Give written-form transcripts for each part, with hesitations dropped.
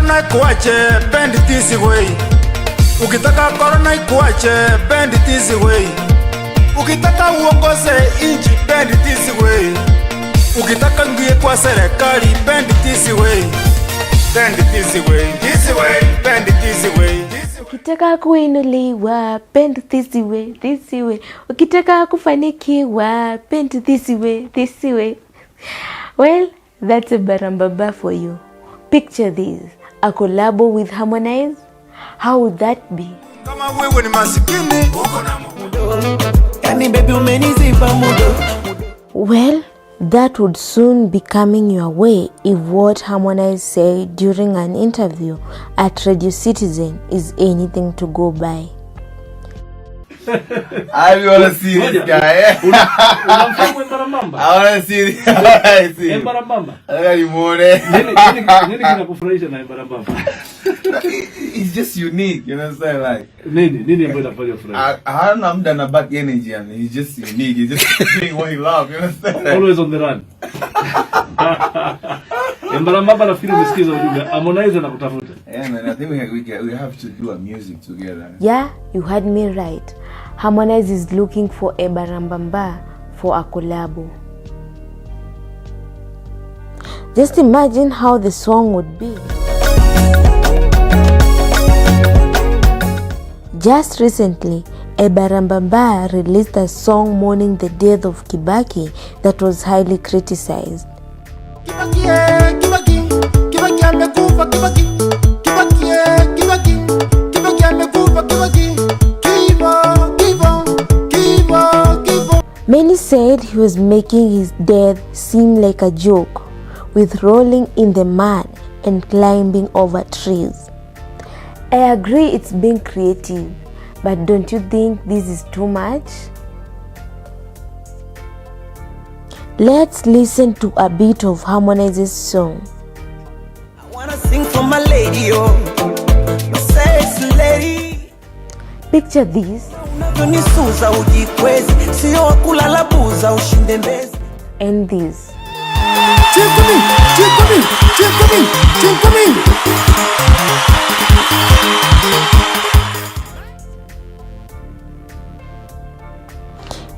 corona ikuache, bend it this way. Ukitaka corona ikuache, bend it this way. Ukitaka uongoze inchi, bend it this way. Ukitaka ngie kwa serikali, bend it this way. Bend it this way, this way, bend it this way. Ukitaka kuinuliwa, bend this way, this way. Ukitaka kufanikiwa, bend this way, this way. Well, that's embarambamba for you. Picture this, a collab with Harmonize. How would that be? Kama wewe ni masikini, uko na mudo. Yani baby umeniziba mudo. Well, that would soon be coming your way if what Harmonize said during an interview at Radio Citizen is anything to go by. I want to see this guy. I want to see this guy. Embarambamba. It's just unique, you know what I'm saying? Like, I don't know, I'm done about energy, and he's just unique. He's just doing what he loves, you know what I'm saying? Always on the run. Embarambamba na feel msikiza ujumbe. Harmonize na kutafuta. Yeah, man, I think we have to do a music together. Yeah, you heard me right. Harmonize is looking for embarambamba for a collab. Just imagine how the song would be. Just recently, embarambamba released a song mourning the death of Kibaki that was highly criticized. Many said he was making his death seem like a joke, with rolling in the mud and climbing over trees. I agree it's being creative, but don't you think this is too much? Let's listen to a bit of Harmonize's song. I wanna sing for my lady, oh, my sexy lady. Picture this. And this.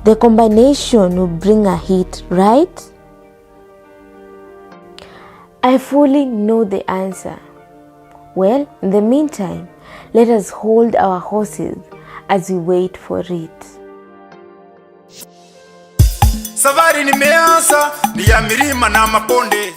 The combination will bring a hit, right? I fully know the answer. Well, in the meantime, let us hold our horses as we wait for it. Safari nimeanza, ni ya milima na mabonde.